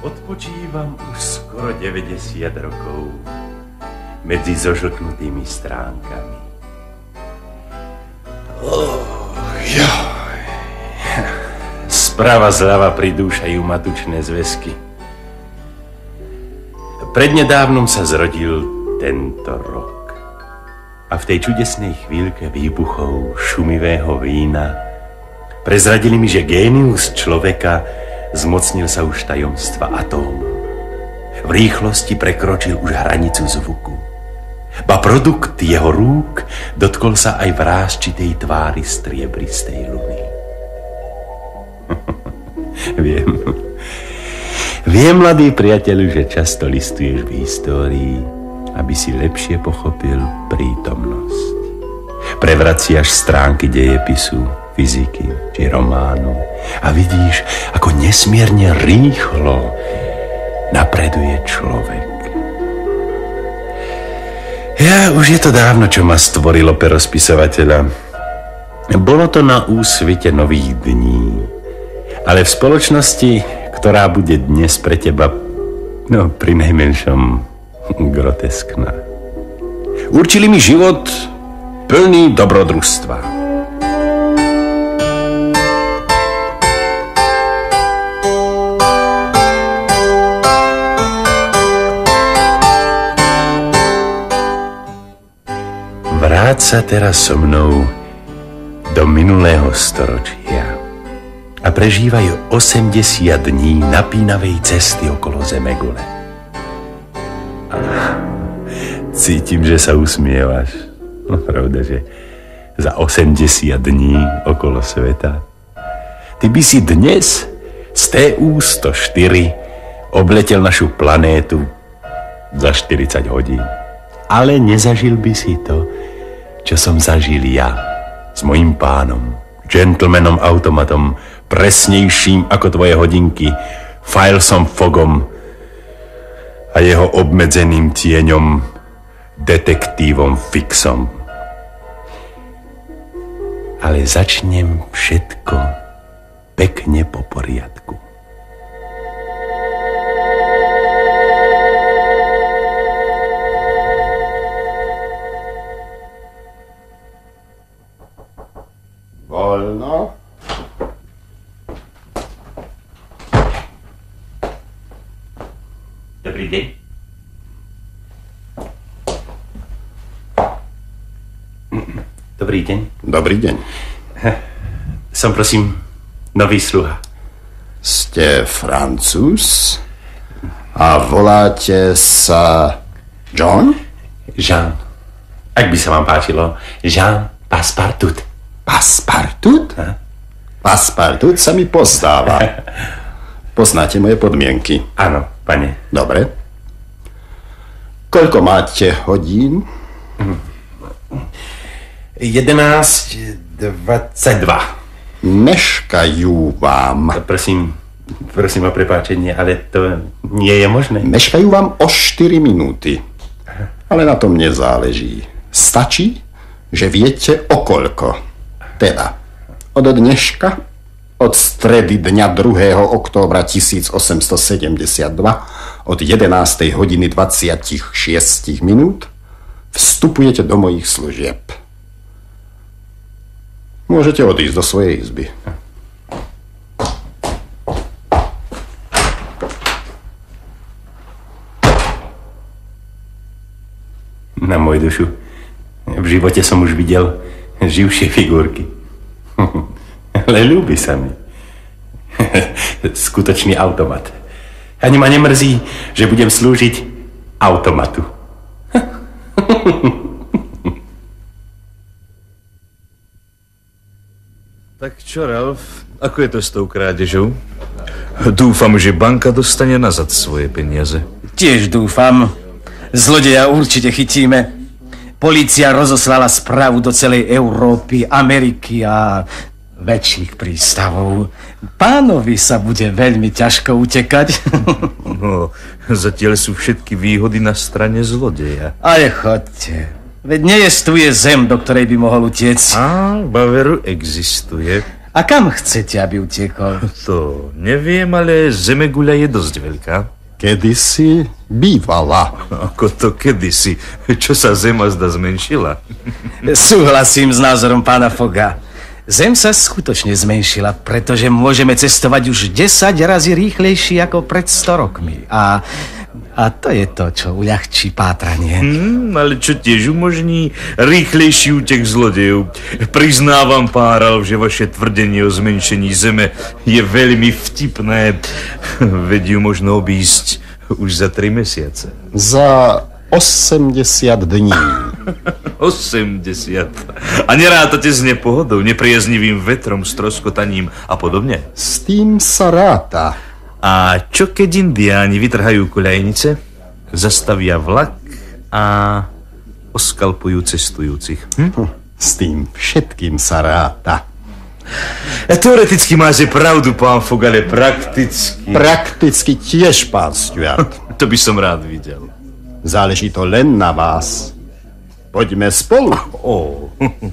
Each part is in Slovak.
Odpočívam už skoro 90 rokov medzi zožlknutými stránkami. Sprava zľava pridúšajú matučné zväzky. Prednedávnom sa zrodil tento rok. A v tej čudesnej chvíľke výbuchov šumivého vína prezradili mi, že génius človeka zmocnil sa už tajomstva atómu. V rýchlosti prekročil už hranicu zvuku. Ba produkt jeho rúk dotkol sa aj vrásčitej tvári striebristej luny. Viem, mladý priateľu, že často listuješ v histórii, aby si lepšie pochopil prítomnosť. Prevraciaš stránky dejepisu, fyziky či románu a vidíš, ako nesmierne rýchlo napreduje človek. Už je to dávno, čo ma stvorilo pero spisovateľa. Bolo to na úsvite nových dní, ale v spoločnosti, ktorá bude dnes pre teba, pri najmenšom groteskná. Určili mi život plný dobrodružstva. Vráť sa teraz so mnou do minulého storočia a prežívaj 80 dní napínavej cesty okolo Zemegule. Cítim, že sa usmievaš. Pravda, že za 80 dní okolo sveta. Ty by si dnes z TU-104 obletel našu planétu za 40 hodín. Ale nezažil by si to, čo som zažil ja s mojím pánom, gentlemanom automatom, presnejším ako tvoje hodinky, Philesom Foggom a jeho obmedzeným tieňom, detektívom Fixom. Ale začnem všetko pekne po poriadku. Voľno. Dobrý deň. Dobrý deň. Dobrý deň. Som, prosím, nový sluha. Ste Francúz a voláte sa John? Jean. Ak by sa vám páčilo, Jean Passepartout. Passepartout? Passepartout sa mi pozdáva. Poznáte moje podmienky? Áno, pane. Dobre. Koľko máte hodín? 11:22. Meškajú vám. Prosím o prepáčenie, ale to nie je možné. Meškajú vám o 4 minúty. Ale na tom nezáleží. Stačí, že viete o koľko. Teda, od dneška, od stredy dňa 2. októbra 1872, od 11. hodiny 26 minút, vstupujete do mojich služieb. Môžete odísť do svojej izby. Na môj dušu, v živote som už videl živšie figurky. Ale ľúbi sa mi. Skutočný automat. Ani ma nemrzí, že budem slúžiť automatu. Tak čo, Ralf? Ako je to s tou krádežou? Dúfam, že banka dostane nazad svoje peniaze. Tiež dúfam. Zlodeja určite chytíme. Polícia rozoslala správu do celej Európy, Ameriky a väčších prístavov. Pánovi sa bude veľmi ťažko utekať. No, zatiaľ sú všetky výhody na strane zlodeja. Ale chodte. Veď nejestvuje zem, do ktorej by mohol utiec. Á, Baveru existuje. A kam chcete, aby utekol? To neviem, ale zemeguľa je dosť veľká. Kedysi bývala. Ako to kedysi. Čo sa Zema zda zmenšila? Súhlasím s názorom pána Fogga. Zem sa skutočne zmenšila, pretože môžeme cestovať už 10 razy rýchlejšie ako pred 100 rokmi. A to je to, čo uľahčí pátranie. Ale čo tiež umožní rýchlejší útek zlodejov. Priznávam, pán Ralf, že vaše tvrdenie o zmenšení Zeme je veľmi vtipné. Veď ju možno obísť už za 3 mesiace. Za 80 dní. 80. A nerátate s nepohodou, nepriaznivým vetrom, stroskotaním a podobne? S tým sa ráta. A čo keď indiáni vytrhajú koľajnice, zastavia vlak a oskalpujú cestujúcich? S tým všetkým sa ráta. Teoreticky máte pravdu, pán Fogg, ale prakticky... Prakticky tiež, pán Stuart. To by som rád videl. Záleží to len na vás. Poďme spolu.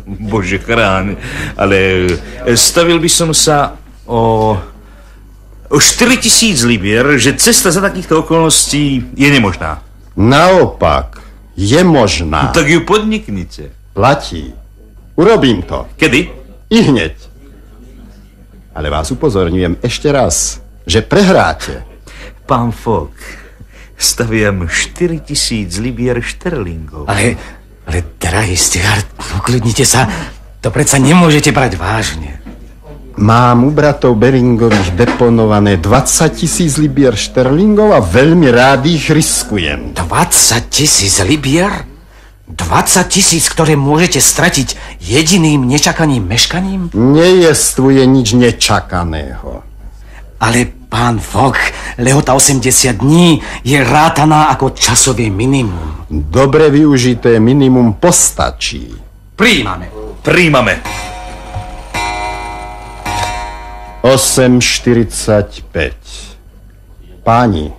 Bože chráň, ale stavil by som sa o 4000 libier, že cesta za takýchto okolností je nemožná. Naopak, je možná. Tak ju podniknite. Platí. Urobím to. Kedy? I hneď. Ale vás upozorňujem ešte raz, že prehráte. Pán Fogg, staviam 4000 libier šterlingov. Ale drahý Stuart, uklidnite sa. To predsa nemôžete brať vážne. Mám u bratov Beringových deponované 20 000 libier šterlingov a veľmi rád ich riskujem. 20 000 libier? 20 000, ktoré môžete stratiť jediným nečakaným meškaním? Nejestvuje nič nečakaného. Ale pán Fogg, lehota 80 dní je rátaná ako časové minimum. Dobre využité minimum postačí. Prijímame. 8:45. Páni,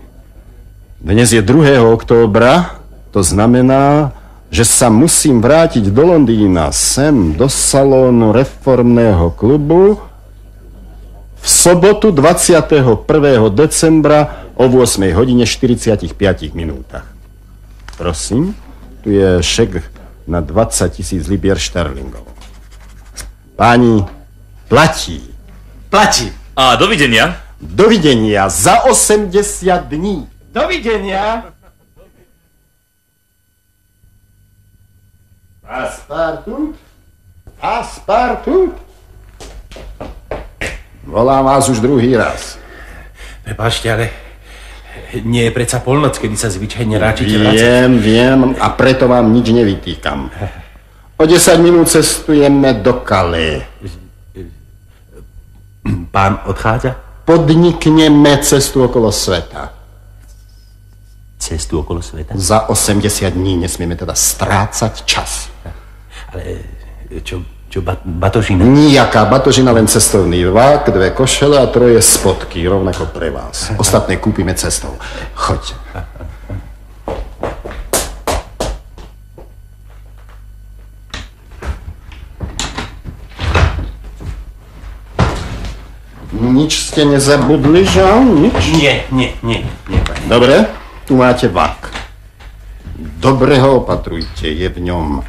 dnes je 2. októbra, to znamená, že sa musím vrátiť do Londýna sem, do salónu reformného klubu v sobotu 21. decembra o 8:45. Prosím, tu je šek na 20 000 libier šterlingov. Páni, platí. Platí. A dovidenia. Dovidenia za 80 dní. Dovidenia. Paspartout. Volám vás už druhý raz. Prepáčte, ale nie je predsa polnoc, kedy sa zvyčajne ráčite vrácať. Viem a preto vám nič nevytýkam. O 10 minút cestujeme do Calais. Pán odchádza? Podnikneme cestu okolo sveta. Cestu okolo sveta? Za 80 dní nesmieme teda strácať čas. Ale čo batožina? Nijaká batožina, len cestovný vák, 2 košele a 3 spodky, rovnako pre vás. Ostatné kúpime cestou. Choďte. Nič ste nezabudli, Jean? Nič? Nie. Dobre, tu máte vák. Dobre ho opatrujte, je v ňom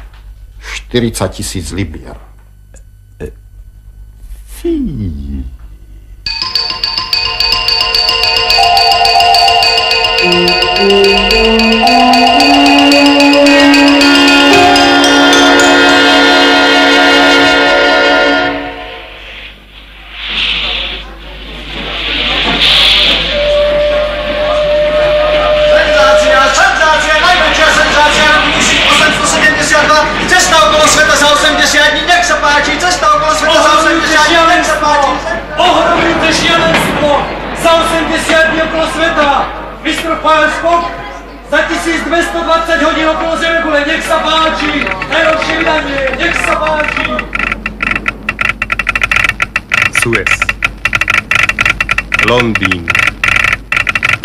40 000 libier. Fí. Za 1220 hodín okolo Zemegule, nech sa páči! Najlepšie vydanie, nech sa páči! Suez, Londýn,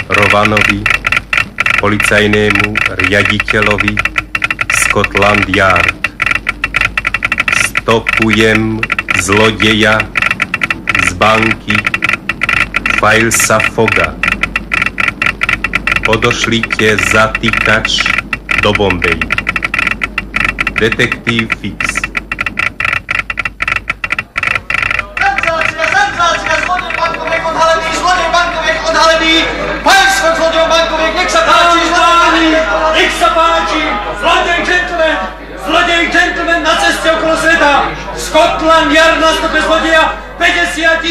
Rovanovi, policajnému riaditeľovi Scotland Yard. Stopujem zlodeja banky Filesa Fogga. Odošlite zatýkač do Bombeji. Detektív Fix. Zlodej bankoviek odhalený! Pánstvo zlodejom bankoviek, nech sa páči! Nech sa páči! Zlodej gentleman na ceste okolo sveta! Scotland Yard na stope zlodeja 50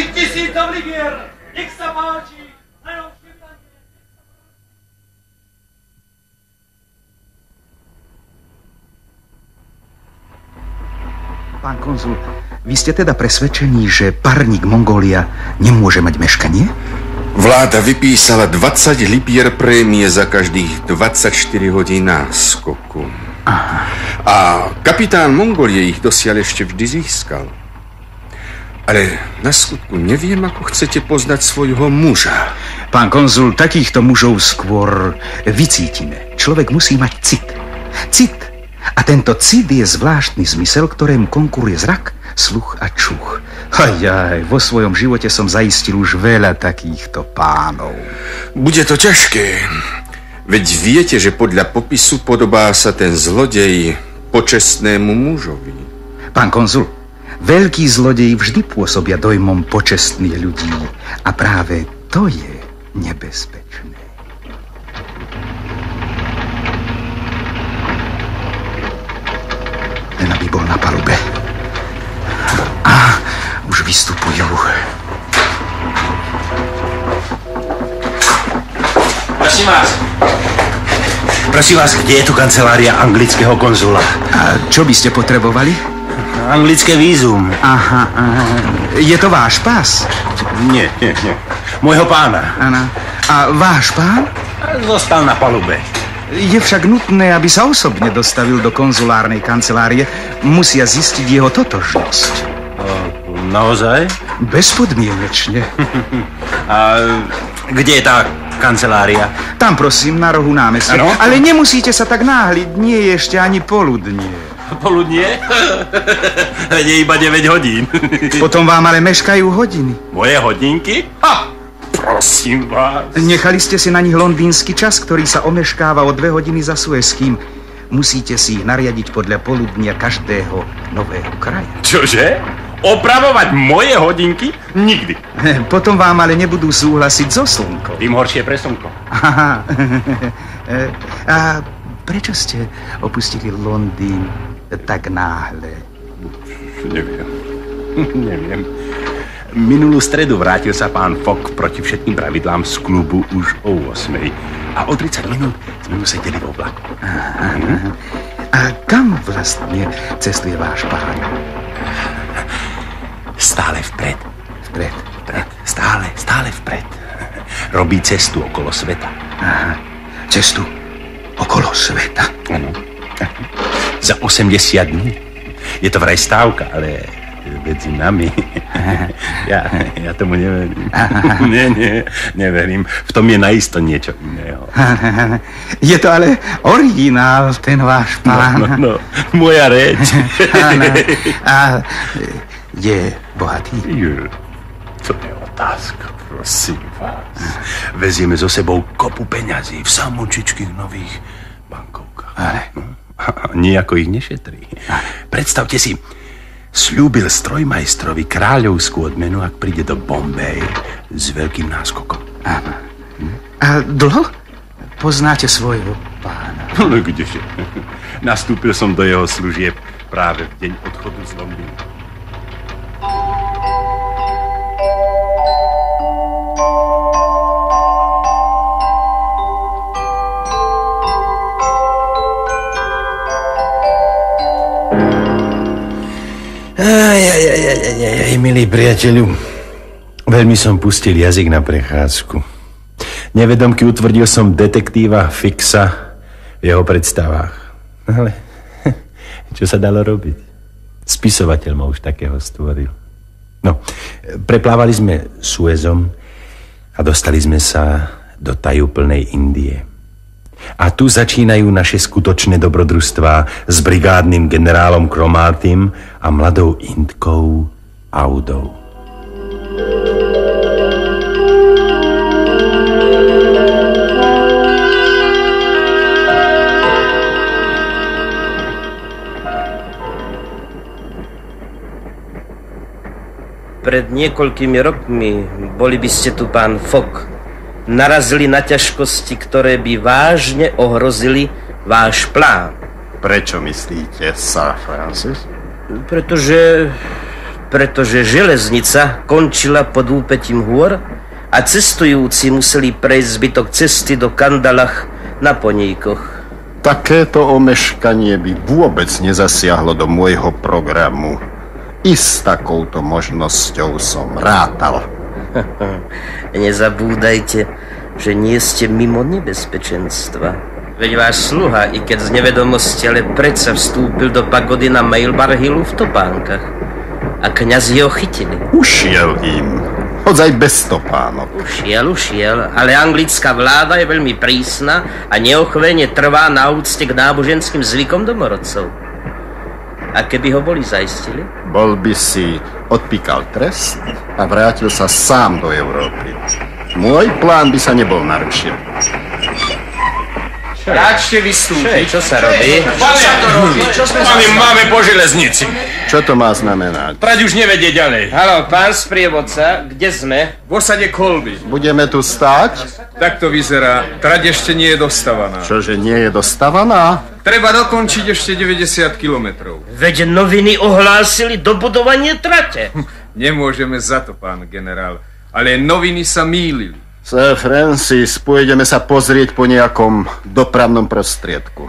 000 libier! Nech sa páči! Pán konzul, vy ste teda presvedčení, že parník Mongólia nemôže mať meškanie? Vláda vypísala 20 libier prémie za každých 24 hodín náskoku. Aha. A kapitán Mongólie ich dosiaľ ešte vždy získal. Ale na skutku neviem, ako chcete poznať svojho muža. Pán konzul, takýchto mužov skôr vycítime. Človek musí mať cit. Cit. A tento cit je zvláštny zmysel, ktorému konkuruje zrak, sluch a čuch. Ajaj, vo svojom živote som zaistil už veľa takýchto pánov. Bude to ťažké. Veď viete, že podľa popisu podobá sa ten zlodej počestnému mužovi. Pán konzul, veľkí zlodeji vždy pôsobia dojmom počestných ľudí. A práve to je nebezpečné. Len aby bol na palube. A už vystupujú. Prosím vás, kde je tu kancelária anglického konzula? A čo by ste potrebovali? Anglické vízum. Aha. Je to váš pás? Nie. Môjho pána. Áno. A váš pán? Zostal na palube. Je však nutné, aby sa osobne dostavil do konzulárnej kancelárie. Musia zistiť jeho totožnosť. Naozaj? Bezpodmienečne. A kde je tá kancelária? Tam prosím, na rohu námestia. Ano? Ale nemusíte sa tak náhliť, nie je ešte ani poludnie. Poludnie? Nie iba 9 hodín. Potom vám ale meškajú hodiny. Moje hodinky? Prosím vás. Nechali ste si na nich londýnsky čas, ktorý sa omeškáva o 2 hodiny za Suezkým. Musíte si ich nariadiť podľa poludnia každého nového kraja. Čože? Opravovať moje hodinky? Nikdy. Potom vám ale nebudú súhlasiť so slnkom. Tým horšie pre slnko. Aha. A prečo ste opustili Londýn tak náhle? Neviem. Minulú stredu vrátil sa pán Fogg proti všetkým pravidlám z klubu už o 8:00. A o 30 minút sme mu sedeli v oblaku. A kam vlastne cestuje váš pán? Stále vpred. Vpred. Stále vpred. Robí cestu okolo sveta. Aha. Cestu okolo sveta? Áno. Za 80 dní. Je to vraj stávka, ale medzi nami. Ja tomu neverím. Neverím. V tom je najisto niečo iného. Je to ale originál, ten váš pán. No, moja reč. A je bohatý? To je otázka, prosím vás. Vezieme so sebou kopu peňazí v samočičkých nových bankovkách. Ale? Nijako ich nešetrí. Predstavte si, sľúbil strojmajstrovi kráľovskú odmenu, ak príde do Bombay s veľkým náskokom. Áno. A dlho poznáte svojho pána? No kdeže. Nastúpil som do jeho služieb práve v deň odchodu z Londýna. Milý priateľu, veľmi som pustil jazyk na prechádzku. Nevedomky utvrdil som detektíva Fixa v jeho predstavách. Ale čo sa dalo robiť? Spisovateľ ma už takého stvoril. No, preplávali sme Suezom a dostali sme sa do tajúplnej Indie. A tu začínajú naše skutočné dobrodružstvá s brigádnym generálom Kromátym a mladou Indkou Audou. pred niekoľkými rokmi, boli by ste tu, pán Fogg, narazili na ťažkosti, ktoré by vážne ohrozili váš plán. Prečo myslíte, Sir Francis? Pretože železnica končila pod úpetím hôr a cestujúci museli prejsť zbytok cesty do Kandalach na poníkoch. Takéto omeškanie by vôbec nezasiahlo do môjho programu. I s takouto možnosťou som rátal. Nezabúdajte, že nie ste mimo nebezpečenstva. Veď váš sluha, i keď z nevedomosti, ale predsa vstúpil do pagody na Mailbar Hillu v topánkach. A kňazi ho chytili. Ušiel im. Hodzaj bez topánok. Ušiel, ale anglická vláda je veľmi prísna a neochvejne trvá na úcte k náboženským zvykom domorodcov. A keby ho boli zaistili? Bol by si odpíkal trest a vrátil sa sám do Európy. Môj plán by sa nebol narušil. Ráčte vystúpiť. Čo sa robí? Máme po železnici. Čo to má znamenať? Trať už nevedie ďalej. Haló, pán sprievodca, kde sme? V osade Kolby. Budeme tu stáť? Tak to vyzerá. Trať ešte nie je dostavaná. Čože nie je dostavaná? Treba dokončiť ešte 90 kilometrov. Veď noviny ohlásili dobudovanie trate. Nemôžeme za to, pán generál. Ale noviny sa mýlili. Sir Francis, pôjdeme sa pozrieť po nejakom dopravnom prostriedku.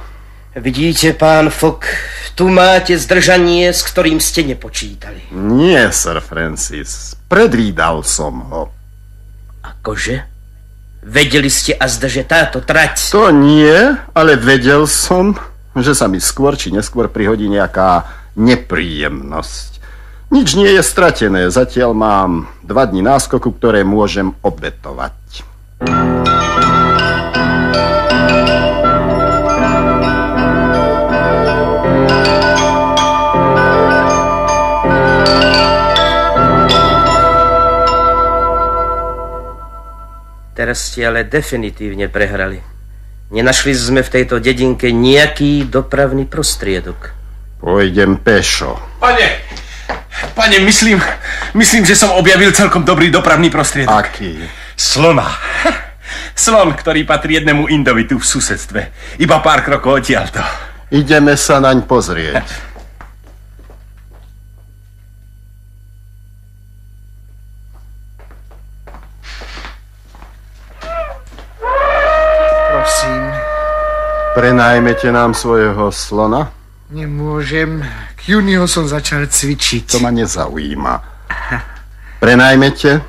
Vidíte, pán Fogg, tu máte zdržanie, s ktorým ste nepočítali. Nie, Sir Francis. Predvídal som ho. Akože? Vedeli ste azda, že táto trať... To nie, ale vedel som, že sa mi skôr či neskôr prihodí nejaká nepríjemnosť. Nič nie je stratené. Zatiaľ mám 2 dni náskoku, ktoré môžem obetovať. Teraz ste ale definitívne prehrali. Nenašli sme v tejto dedinke nejaký dopravný prostriedok. Pôjdem pešo. Pane, myslím, že som objavil celkom dobrý dopravný prostriedok. Aký? Slona. Slon, ktorý patrí jednému Indovi tu v susedstve. Iba pár krokov odtiaľto. Ideme sa naň pozrieť. Prosím. Prenajmete nám svojho slona? Nemôžem. K júniu som začal cvičiť. To ma nezaujíma. Prenajmete,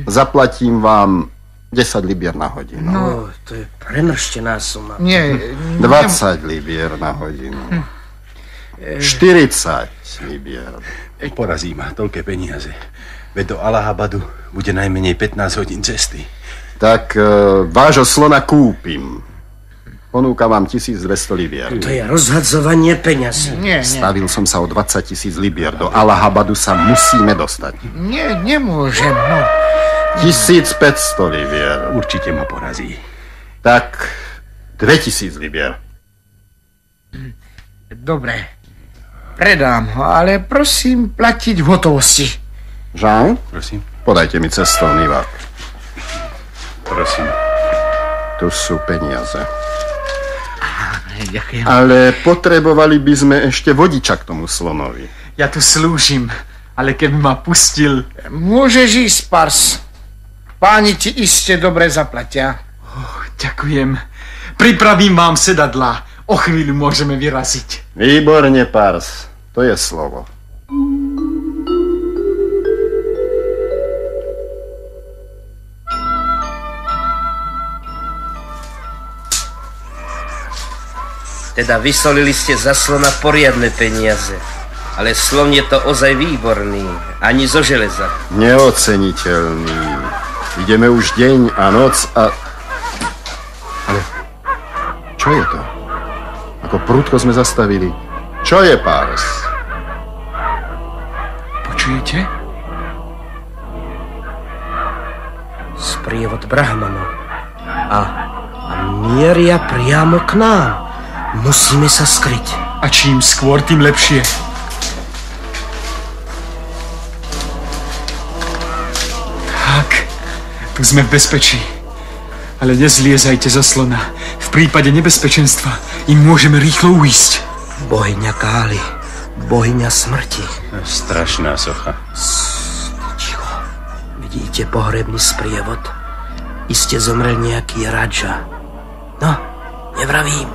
zaplatím vám 10 libier na hodinu. No, to je premrštená suma. Nie. 20 libier na hodinu. 40 libier. Porazí ma toľké peniaze. Veď do Allahabadu bude najmenej 15 hodín cesty. Tak vášho slona kúpim. Ponúkam vám 1200 libier. To je rozhadzovanie peňazí. Nie. Stavil som sa o 20 000 libier. Do Allahabadu sa musíme dostať. Nie, nemôžem, no. 1500 libier. Určite ma porazí. Tak 2000 libier. Dobre. Predám ho, ale prosím platiť v hotovosti. Jean? Prosím. Podajte mi cestovný vák. Prosím. Tu sú peniaze. Ďakujem. Ale potrebovali by sme ešte vodiča k tomu slonovi. Ja tu slúžim, ale keby ma pustil... Môžeš ísť, Pars. Páni ti iste dobre zaplatia. Ďakujem. Pripravím vám sedadlá. O chvíľu môžeme vyraziť. Výborne, Pars. To je slovo. Teda vysolili ste za slona poriadne peniaze. Ale slon je to ozaj výborný. Ani zo železa. Neoceniteľný. Ideme už deň a noc a... Ale... Čo je to? Ako prudko sme zastavili. Čo je, Pars? Počujete? Sprievod Brahmanov. A mieria priamo k nám. Musíme sa skryť. A čím skôr, tým lepšie. Tu sme v bezpečí. Ale nezliezajte zo slona. V prípade nebezpečenstva im môžeme rýchlo uísť. Bohyňa Káli, bohyňa smrti. Strašná socha. Ticho. Vidíte pohrebný sprievod? Iste zomrel nejaký radža. No, nevravím.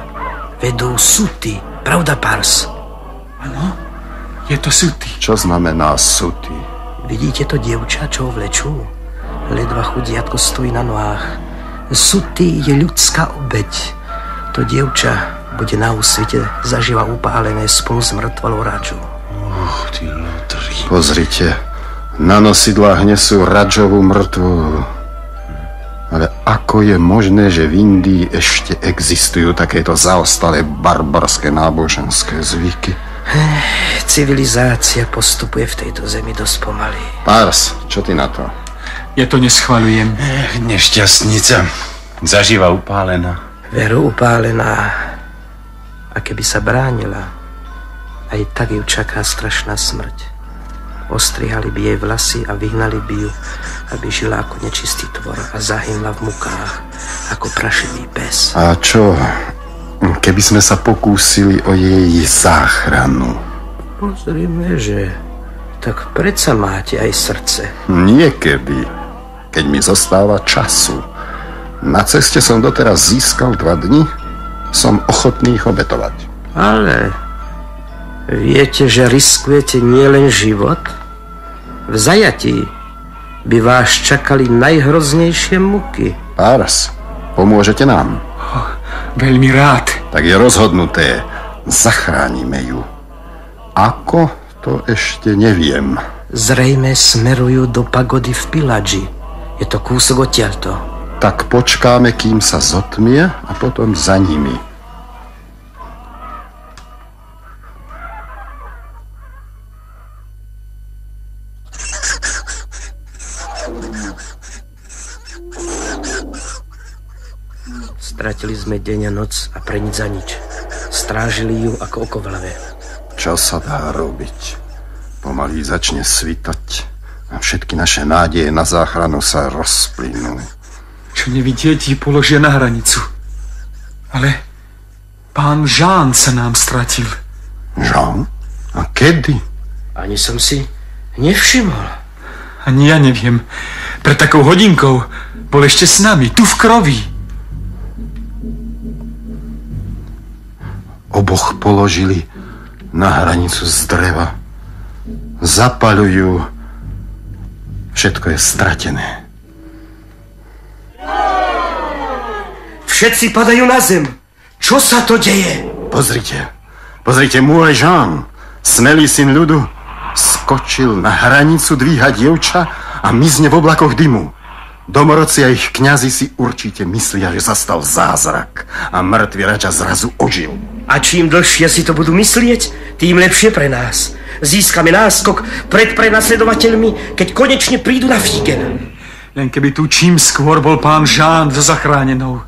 Vedú suty. Pravda, Pars? Áno, je to suty. Čo znamená suty? Vidíte to dievča, čo ho vlečú? Ledva chudiatko stojí na nohách. Suty je ľudská obeť. To dievča bude na úsvite zaživa upálené spolu s mŕtvolou radžou. Ty lotri. Pozrite, na nosidlách nesú radžovú mŕtvolu. Ale ako je možné, že v Indii ešte existujú takéto zaostalé barbarské náboženské zvyky? Civilizácia postupuje v tejto zemi dosť pomaly. Pars, čo ty na to? Ja to neschvaľujem. Nešťastnica. Zaživa upálená. Veru upálená. A keby sa bránila, aj tak ju čaká strašná smrť. Ostrihali by jej vlasy a vyhnali by ju, aby žila ako nečistý tvor a zahynula v mukách, ako prašivý pes. A čo, keby sme sa pokúsili o jej záchranu? Pozrime, že tak predsa máte aj srdce. Niekedy, keď mi zostáva času. Na ceste som doteraz získal 2 dni, som ochotný ich obetovať. Ale viete, že riskujete nielen život? V zajatí by vás čakali najhroznejšie muky. Pars, pomôžete nám? Veľmi rád. Tak je rozhodnuté, zachránime ju. Ako, to ešte neviem. Zrejme smerujú do pagody v Piladži. Je to kúsok odtiaľto. Tak počkáme, kým sa zotmie a potom za nimi. Stratili sme deň a noc a pre nič za nič. Strážili ju ako oko v hlave. Čo sa dá robiť? Pomaly začne svitať a všetky naše nádeje na záchranu sa rozplynú. Čo nevidieť, ji položia na hranicu. Ale pán Jean sa nám stratil. Jean? A kedy? Ani som si nevšimol. Ani ja neviem. Pred takou hodinkou bol ešte s nami, tu v krovi. Oboch položili na hranicu z dreva. Zapaľujú. Všetko je stratené. Všetci padajú na zem. Čo sa to deje? Pozrite, môj Jean, smelý syn ľudu, skočil na hranicu, dvíha dievča a mizne v oblakoch dymu. Domorodci a ich kňazi si určite myslia, že sa stal zázrak a mŕtvy radža zrazu ožil. A čím dlhšie si to budú myslieť, tým lepšie pre nás. Získame náskok pred prenasledovateľmi, keď konečne prídu na Vígen. Len keby tu čím skôr bol pán Jean so zachránenou.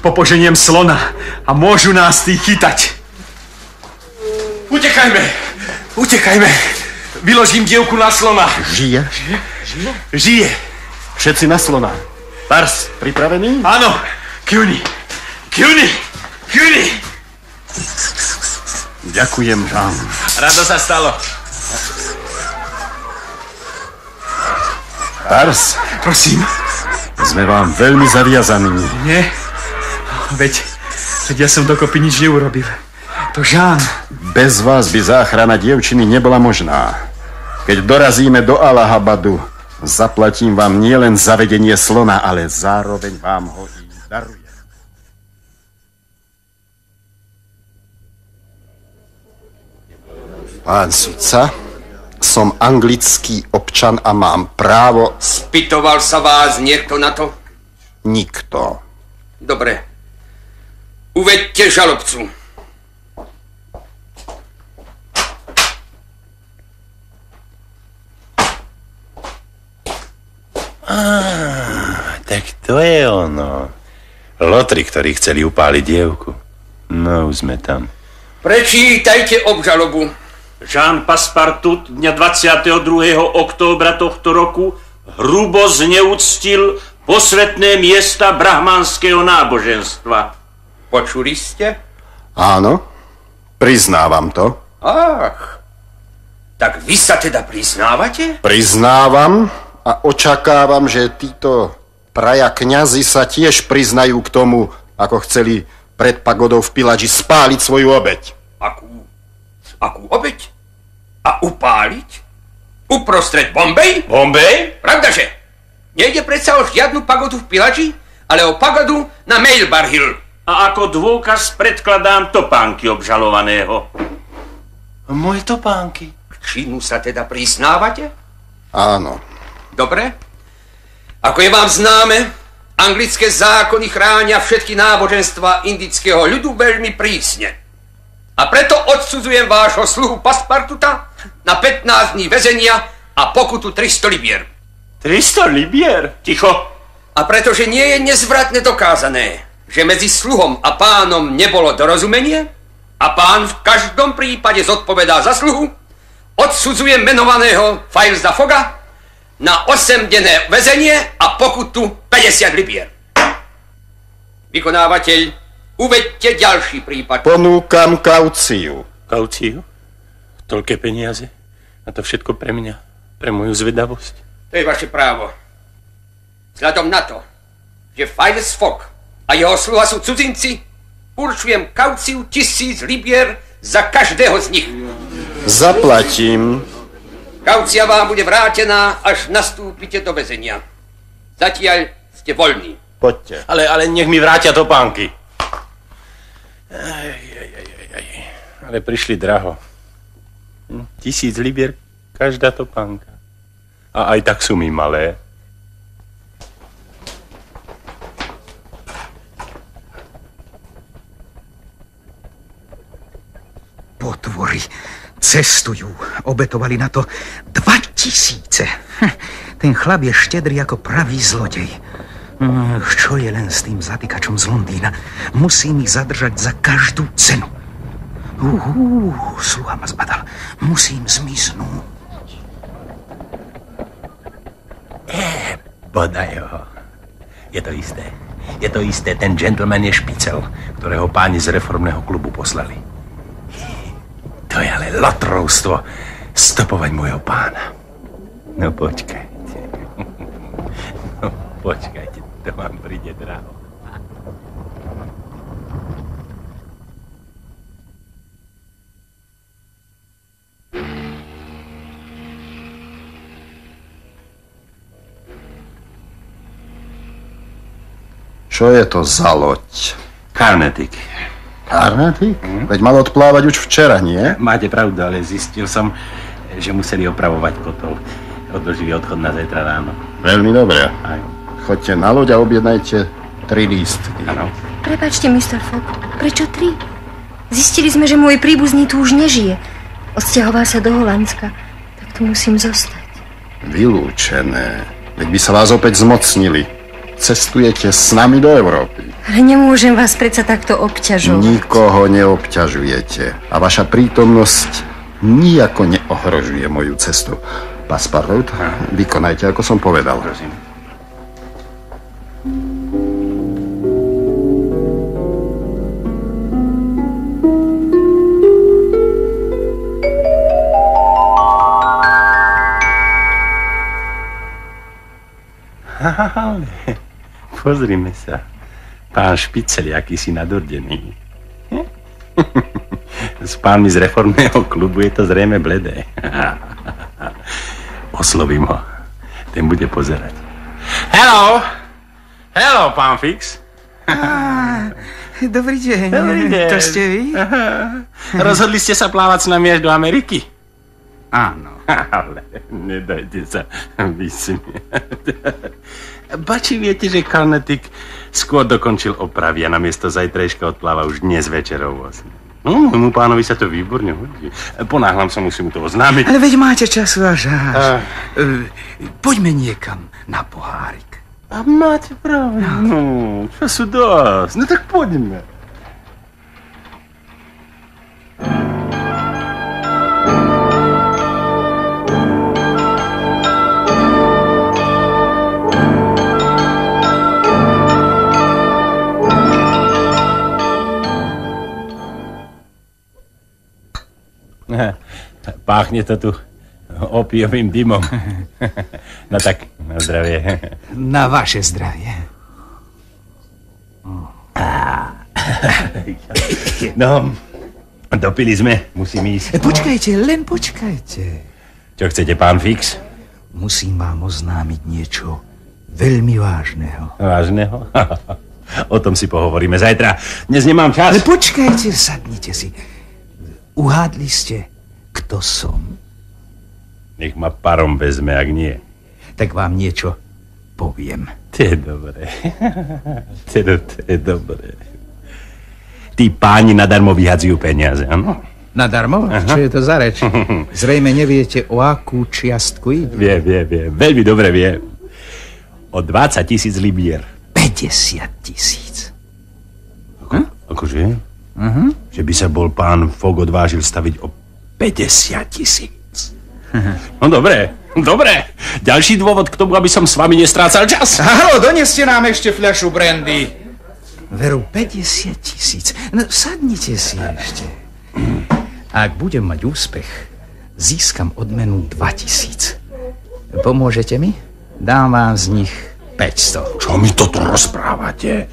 Popoženiem slona a môžu nás tí chytať. Utekajme. Vyložím dievku na slona. Žije. Všetci na slona. Pars, pripravený? Áno. Kjuni. Ďakujem, Jean. Rado sa stalo. Pars. Prosím. Sme vám veľmi zaviazaní. Nie. Veď ja som dokopy nič neurobil. To Jean. Bez vás by záchrana dievčiny nebola možná. Keď dorazíme do Allahabadu, zaplatím vám nielen zavedenie slona, ale zároveň vám ho i darujem. Pán sudca, som anglický občan a mám právo... Spýtoval sa vás niekto na to? Nikto. Dobre. Uveďte žalobcu. Tak to je ono. Lotri, ktorí chceli upáliť dievku. No, už sme tam. Prečítajte obžalobu. Jean Passepartout dňa 22. októbra tohto roku hrubo zneúctil posvetné miesta brahmanského náboženstva. Počuli ste? Áno, priznávam to. Ach, tak vy sa teda priznávate? Priznávam a očakávam, že títo praja kňazi sa tiež priznajú k tomu, ako chceli pred pagodou v Piladži spáliť svoju obeť. Akú obeť? A upáliť? Uprostred Bombay? Bombay? Pravdaže? Nejde predsa o žiadnu pagodu v Piladži, ale o pagodu na Mailbar Hill. A ako dôkaz predkladám topánky obžalovaného. Moje topánky. K činu sa teda priznávate? Áno. Dobre. Ako je vám známe, anglické zákony chránia všetky náboženstva indického ľudu veľmi prísne. A preto odsudzujem vášho sluhu Paspartuta na 15 dní väzenia a pokutu 300 libier. 300 libier? Ticho. A pretože nie je nezvratne dokázané, že medzi sluhom a pánom nebolo dorozumenie a pán v každom prípade zodpovedá za sluhu, odsudzujem menovaného Filesa Fogga na 8-denné väzenie a pokutu 50 libier. Vykonávateľ, uveďte ďalší prípad. Ponúkam kauciu. Kauciu? Toľké peniaze? A to všetko pre mňa? Pre moju zvedavosť? To je vaše právo. Vzhľadom na to, že Files Fogg a jeho sluha sú cudzinci, určujem kauciu 1000 libier za každého z nich. Zaplatím. Kaucia vám bude vrátená, až nastúpite do väzenia. Zatiaľ ste voľní. Poďte. Ale nech mi vrátia topánky. Ale prišli draho. 1000 libier každá topánka. A aj tak sú mi malé. Potvory cestujú. Obetovali na to 2000. Ten chlap je štedrý ako pravý zlodej. Čo je len s tým zatýkačom z Londýna? Musím ich zadržať za každú cenu. Sluha ma zbadal. Musím zmiznúť. Bodaj ho. Je to isté. Je to isté. Ten gentleman je špicel, ktorého páni z reformného klubu poslali. To je ale lotrovstvo stopovať môjho pána. No počkajte. No počkajte. To vám príde draho. Čo je to za loď? Carnatic. Carnatic? Veď mal odplávať už včera, nie? Máte pravdu, ale zistil som, že museli opravovať kotol. Odložili odchod na zajtra ráno. Veľmi dobré. Choďte na loď a objednajte 3 lístky. Áno. Prepáčte, Mr. Fogg, prečo 3? Zistili sme, že môj príbuzný tu už nežije. Odsťahoval sa do Holandska, tak tu musím zostať. Vylúčené. Veď by sa vás opäť zmocnili. Cestujete s nami do Európy. Ale nemôžem vás predsa takto obťažovať. Nikoho neobťažujete. A vaša prítomnosť nijako neohrožuje moju cestu. Paspartout, vykonajte, ako som povedal. Prosím. Ale pozrime sa. Pán Špicel, aký si nadurdený. S pánmi z reformného klubu je to zrejme bledé. Oslovím ho. Ten bude pozerať. Hello! Hello, pán Fix. Dobrý deň. Dobrý deň. To ste vy? Rozhodli ste sa plávať s nami až do Ameriky? Áno. Ale nedajte sa vysmiať. Bači viete, že Carnatic skôr dokončil opravy a namiesto zajtrajška odpláva už dnes večer o 8. Môjmu pánovi sa to výborne hodí. Ponáhľam sa, musím mu to oznámiť. Ale veď máte času až. Poďme niekam na pohárik. A máte pravdu. No, času dosť. No tak poďme. Páchne to tu opiovým dymom. No tak, na zdravie. Na vaše zdravie. No, dopili sme, musím ísť. Počkajte, len počkajte. Čo chcete, pán Fix? Musím vám oznámiť niečo veľmi vážneho. Vážneho? O tom si pohovoríme zajtra. Dnes nemám čas. Ale počkajte, sadnite si. Uhádli ste, kto som? Nech ma parom vezme, ak nie. Tak vám niečo poviem. To je dobré. To je dobré. Tí páni nadarmo vyhadzujú peniaze, áno? Nadarmo? Čo je to za reč? Zrejme neviete, o akú čiastku ide. Vie. Veľmi dobre vie. O 20 000 libier. 50 000. Akože? Že by sa bol pán Fogg odvážil staviť o 50 000. No dobre. Ďalší dôvod k tomu, aby som s vami nestrácal čas. Haló, doneste nám ešte fľašu brandy. Veru, 50 000. No, sadnite si ešte. Ak budem mať úspech, získam odmenu 2000. Pomôžete mi? Dám vám z nich 500. Čo mi toto rozprávate?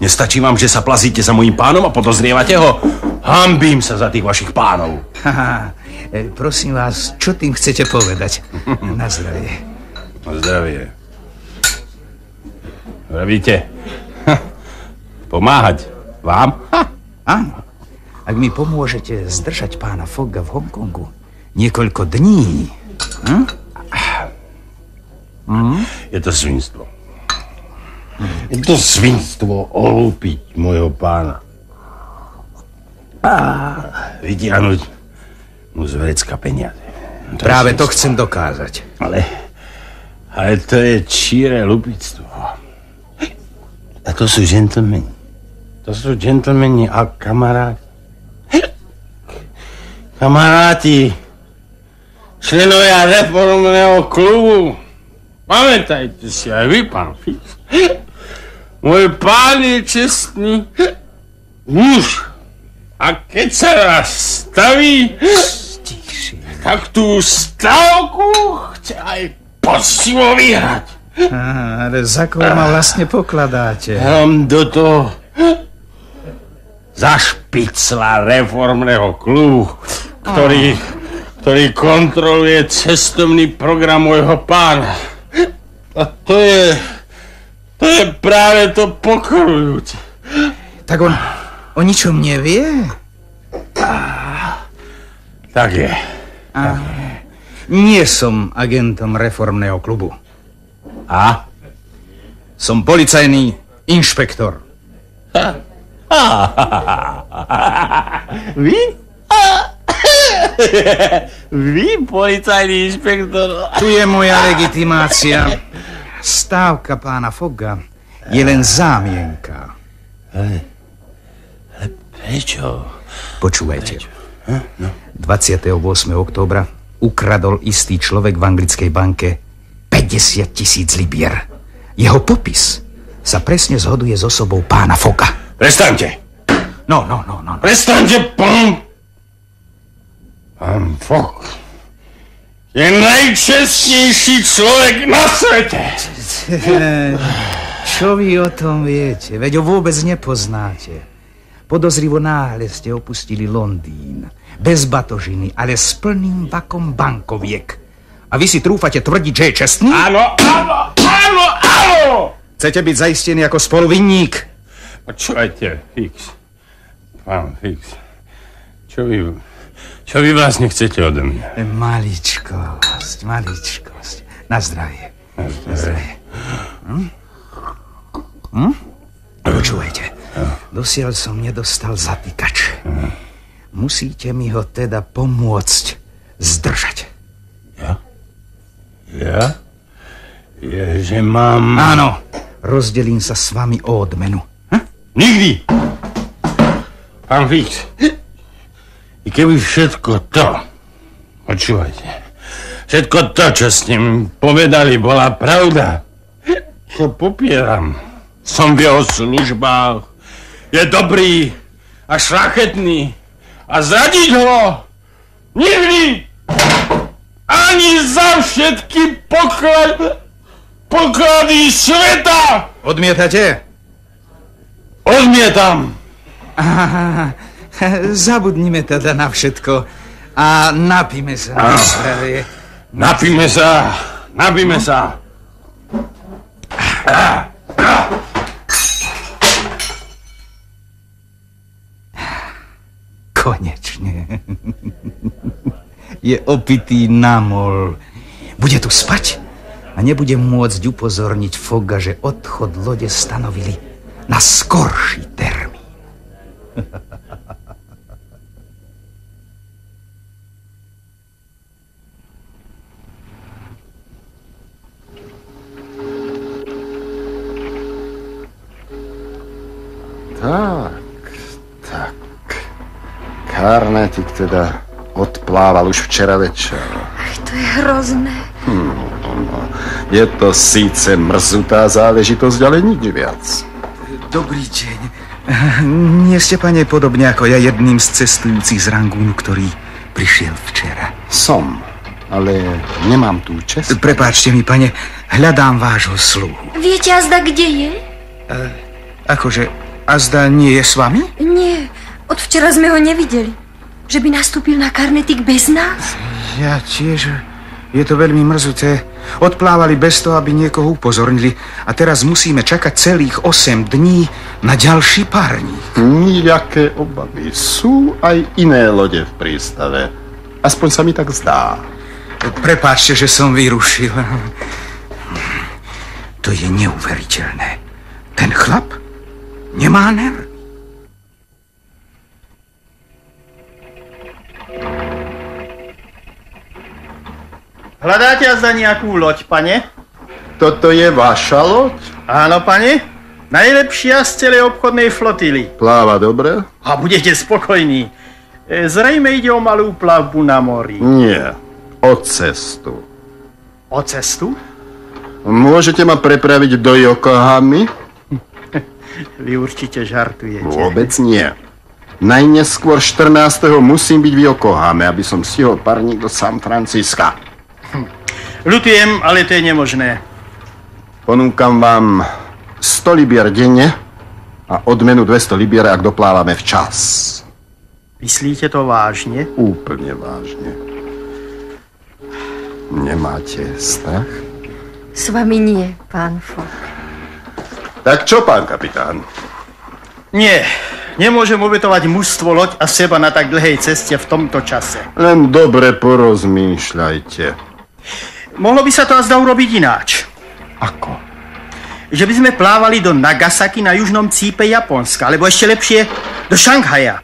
Nestačí vám, že sa plazíte za mojím pánom a podozrievate ho? Hanbím sa za tých vašich pánov. Prosím vás, čo tým chcete povedať? Na zdravie. Na zdravie. Vravíte? Pomáhať vám? Áno. Ak mi pomôžete zdržať pána Fogga v Hongkongu niekoľko dní. Je to svinstvo. Je to svinstvo olúpiť môjho pána. Vytiahnuť mu z vrecka peniaze. Práve to chcem dokázať. Ale to je číre lupictvo. A to sú džentlmeni. To sú džentlmeni a kamaráti. Kamaráti, členovia reformného klubu. Pamätajte si aj vy, pán Fix. Môj pán je čestný muž. A keď sa raz staví, tak tú stavku chce aj poctivo vyhrať. Ale za koho ma vlastne pokladáte? Do toho za špicla reformného klubu, ktorý kontroluje cestovný program môjho pána. A to je práve to pokorujúce. Tak on o ničom nevie? Tak je. Nie som agentom reformného klubu. A? Som policajný inšpektor. Vy? Vy, policajný inšpektor? Tu je moja legitimácia. Stávka pána Fogga je len zámienka. Ale prečo? Počúvajte. 28. októbra ukradol istý človek v anglickej banke 50 000 libier. Jeho popis sa presne zhoduje s osobou pána Fogga. Prestaňte! No. Prestaňte, pán Fogg je najčestnejší človek na svete. Čo vy o tom viete? Veď ho vôbec nepoznáte. Podozrivo náhle ste opustili Londýn. Bez batožiny, ale s plným vakom bankoviek. A vy si trúfate tvrdiť, že je čestný? Áno! Chcete byť zaistený ako spoluvinník? Počúvajte, Fix. Pán Fix. Čo vy vlastne chcete odo mňa? Maličkosť. Na zdravie. Počúvajte. Dosiaľ som nedostal zatýkač. Musíte mi ho teda pomôcť zdržať. Ja? Že mám... Áno. Rozdelím sa s vami o odmenu. Nikdy! Pán Fix, i keby všetko to, počúvajte, všetko to, čo s ním povedali, bola pravda, čo popieram. Som v jeho službách, je dobrý a šľachetný a zradiť ho nikdy Ani za všetky poklady sveta! Odmietate? Odmietam. Aha, zabudnime teda na všetko a napíme sa na zdravie. Napíme sa, napíme sa. Konečne. Je opitý namol. Bude tu spať a nebude môcť upozorniť Fogga, že odchod lode stanovili na skorší termín. Tak. Carnatic teda odplával už včera večer. Ach, to je hrozné. Je to síce mrzutá záležitosť, ale nič viac. Dobrý deň. Nie ste, pane, podobne ako ja jedným z cestujúcich z Rangúnu, ktorý prišiel včera? Som, ale nemám tú čest. Prepáčte mi, pane, hľadám vášho sluhu. Viete azda, kde je? Akože, azda nie je s vami? Nie, od včera sme ho nevideli. Že by nastúpil na Carnatic bez nás? Ja tiež. Je to veľmi mrzuté. Odplávali bez toho, aby niekoho upozornili. A teraz musíme čakať celých 8 dní na ďalší párnik. Nijaké obavy. Sú aj iné lode v prístave. Aspoň sa mi tak zdá. Prepáčte, že som vyrušil. To je neuveriteľné. Ten chlap nemá nerv. Hľadáte azda nejakú loď, pane? Toto je vaša loď? Áno, pane. Najlepšia z celej obchodnej flotily. Pláva dobre? A budete spokojní. Zrejme ide o malú plavbu na mori. Nie, o cestu. O cestu? Môžete ma prepraviť do Yokohamy? Vy určite žartujete. Vôbec nie. Najneskôr 14. musím byť v Yokohame, aby som stihol parník do San Francisca. Ľutujem, ale to je nemožné. Ponúkam vám 100 libier denne a odmenu 200 libier, ak doplávame včas. Myslíte to vážne? Úplne vážne. Nemáte strach? S vami nie, pán Fogg. Tak čo, pán kapitán? Nie, nemôžem obetovať mužstvo, loď a seba na tak dlhej ceste v tomto čase. Len dobre porozmýšľajte. Mohlo by sa to azda urobiť ináč. Ako? Že by sme plávali do Nagasaki na južnom cípe Japonska, alebo ešte lepšie do Šanghaja.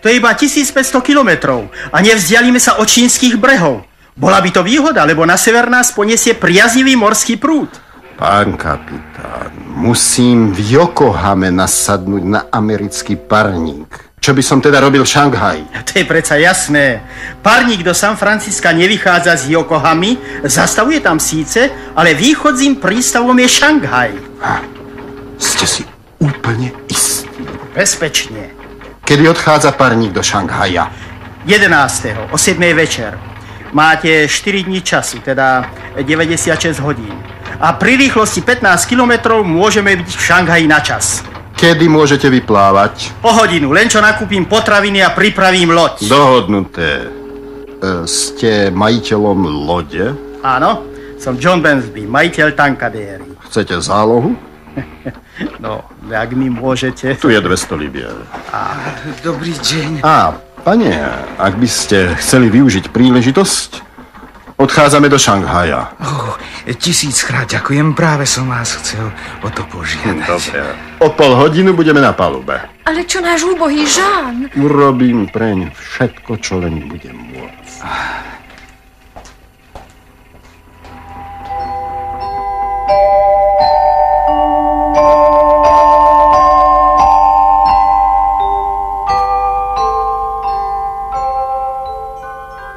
To je iba 1500 kilometrov a nevzdialíme sa od čínskych brehov. Bola by to výhoda, lebo na sever nás poniesie priaznivý morský prúd. Pán kapitán, musím v Yokohame nasadnúť na americký parník. Čo by som teda robil v Šanghaji? To je predsa jasné. Parník do San Francisca nevychádza z Yokohamy, zastavuje tam síce, ale východzím prístavom je Šanghaj. Ste si úplne istí? Bezpečne. Kedy odchádza parník do Šanghaja? 11. o 7. večer. Máte 4 dní času, teda 96 hodín. A pri rýchlosti 15 kilometrov môžeme byť v Šanghaji na čas. Kedy môžete vyplávať? O hodinu, len čo nakúpim potraviny a pripravím loď. Dohodnuté. Ste majiteľom lode? Áno, som John Bensby, majiteľ tankadéry. Chcete zálohu? No, ak mi môžete. Tu je 200 libier. Dobrý deň. Pane, ak by ste chceli využiť príležitosť, odchádzame do Šanghaja. 1000-krát ďakujem, práve som vás chcel o to požiadať. Dobre, o pol hodinu budeme na palube. Ale čo náš úbohý Žán? Urobím preň všetko, čo len budem môcť.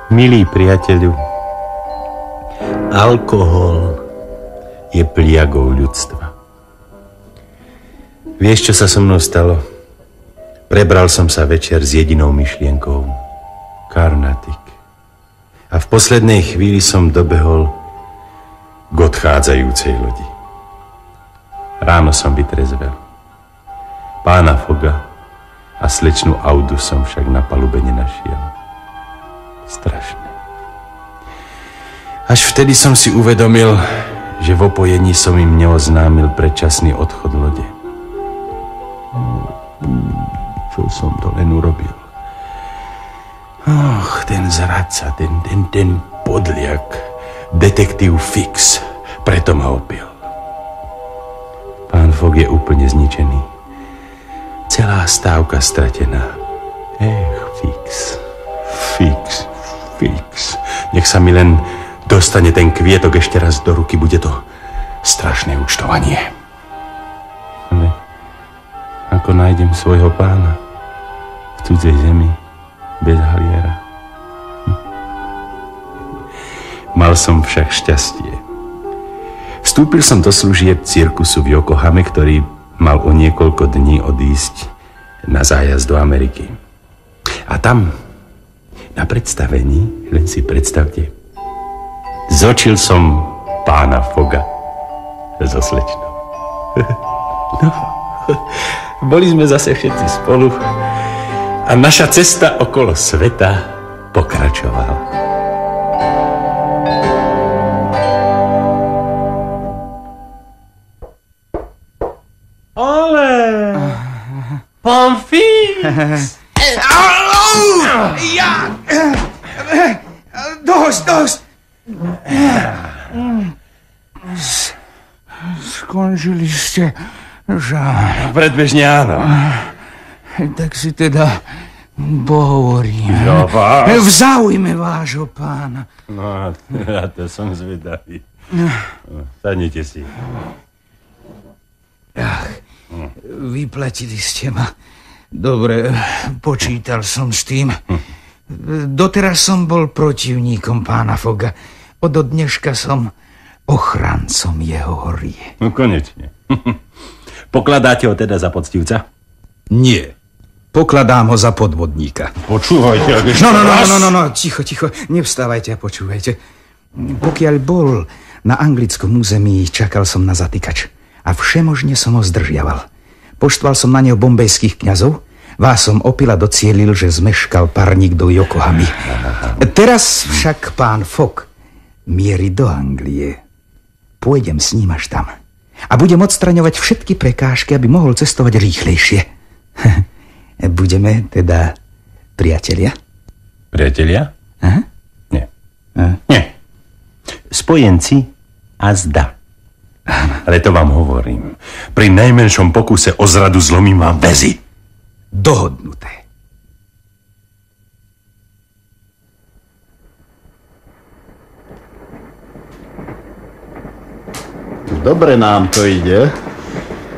Milý priateľu, alkohol je pliagou ľudstva. Vieš, čo sa so mnou stalo? Prebral som sa večer s jedinou myšlienkou. Carnatic. A v poslednej chvíli som dobehol k odchádzajúcej lodi. Ráno som vytrezvel. Pána Fogga a slečnu Audu som však na palube nenašiel. Strašné. Až vtedy som si uvedomil, že v opojení som im neoznámil predčasný odchod lode. Čo som to len urobil? Ten zradca, ten podliak, detektív Fix, preto ma opil. Pán Fogg je úplne zničený. Celá stávka stratená. Fix. Nech sa mi len dostane ten kvietok ešte raz do ruky, bude to strašné účtovanie. Ale ako nájdem svojho pána v cudzej zemi, bez haliera? Mal som však šťastie. Vstúpil som do služieb cirkusu v Yokohame, ktorý mal o niekoľko dní odísť na zájazd do Ameriky. A tam, na predstavení, len si predstavte, zočil som pána Fogga so slečnou. No, boli sme zase všetci spolu a naša cesta okolo sveta pokračovala. Ale! Pán Fix! Ja! Dosť! Skončili ste, Žán. Predbežne áno. Tak si teda pohovorím. No, vás. V záujme vášho pána. No, ja to som zvedavý. Sadnite si. Ach, vyplatili ste ma. Dobre, počítal som s tým. Doteraz som bol protivníkom pána Fogga. Od dneška som ochrancom jeho horie. No konečne. Pokladáte ho teda za poctivca? Nie. Pokladám ho za podvodníka. Počúvajte, ak ešte No, ticho. Nevstávajte a počúvajte. Pokiaľ bol na anglickom území, čakal som na zatýkač. A všemožne som ho zdržiaval. Poštval som na neho bombejských kňazov, vás som opil a docielil, že zmeškal parník do Yokohamy. Teraz však pán Fogg mierí do Anglie. Pôjdem s ním až tam. A budem odstraňovať všetky prekážky, aby mohol cestovať rýchlejšie. Budeme teda priatelia? Priatelia? Aha? Nie. Spojenci a zda. Ale to vám hovorím. Pri najmenšom pokuse o zradu zlomím vám väzy. Dohodnuté. Dobre nám to ide.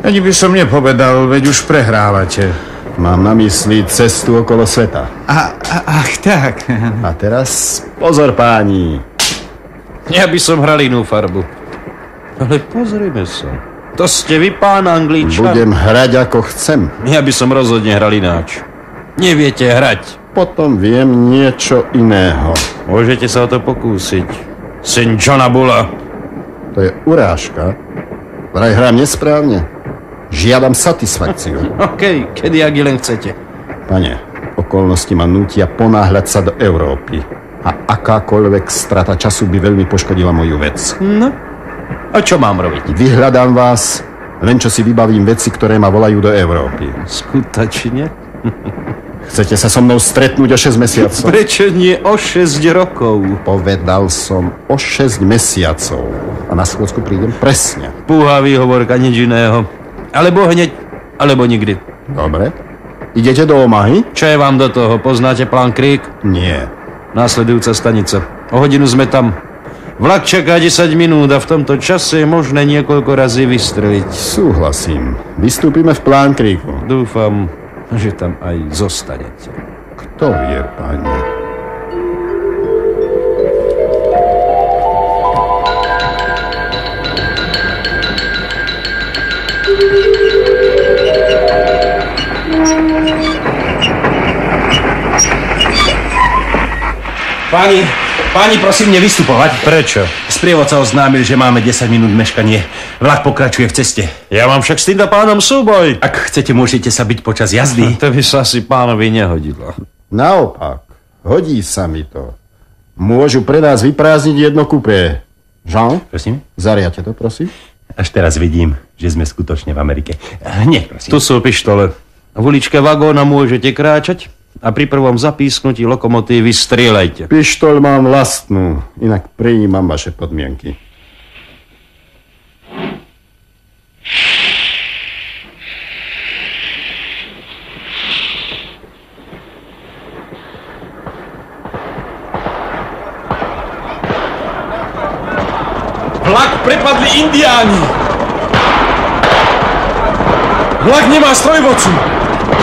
Ani by som nepovedal, veď už prehrávate. Mám na mysli cestu okolo sveta. Ach, tak. A teraz pozor, páni. Ja by som hral inú farbu. Ale pozrime sa. To ste vy, pán Angličan? Budem hrať ako chcem. Ja by som rozhodne hral ináč. Neviete hrať. Potom viem niečo iného. Môžete sa o to pokúsiť. Syn Johna Bulla. To je urážka. Vraj hrám nesprávne. Žiadam satisfakciu. OK, kedy ak len chcete. Pane, okolnosti ma nútia ponáhľať sa do Európy. A akákoľvek strata času by veľmi poškodila moju vec. No, a čo mám robiť? Vyhľadám vás, len čo si vybavím veci, ktoré ma volajú do Európy. Skutočne? Chcete sa so mnou stretnúť o 6 mesiacov? Prečo nie o 6 rokov? Povedal som o 6 mesiacov. A na schôdzku prídem presne. Púha výhovorka, nič iného. Alebo hneď, alebo nikdy. Dobre. Idete do Omahy? Čo je vám do toho? Poznáte plán Creek? Nie. Následujúca stanica. O hodinu sme tam. Vlak čaká 10 minút a v tomto čase je možné niekoľko razy vystreliť. Súhlasím. Vystúpime v Plán Creeku. Dúfam, že tam aj zostanete. Kto vie, páni? Páni, prosím nevystupovať. Prečo? Sprievodca oznámil, že máme 10 minút meškanie. Vlak pokračuje v ceste. Ja mám však s týmto pánom súboj. Ak chcete, môžete sa byť počas jazdy. To by sa asi pánovi nehodilo. Naopak, hodí sa mi to. Môžu pre nás vyprázdniť jedno kupé. Jean? Prosím? Zariate to, prosím. Až teraz vidím, že sme skutočne v Amerike. Hneď, prosím. Tu sú pištole. V uličke vagóna môžete kráčať a pri prvom zapísknutí lokomotívy strieľajte. Pištol mám vlastnú, inak prijímam vaše podmienky. Vlak prepadli indiáni. Vlak nemá strojvodcu.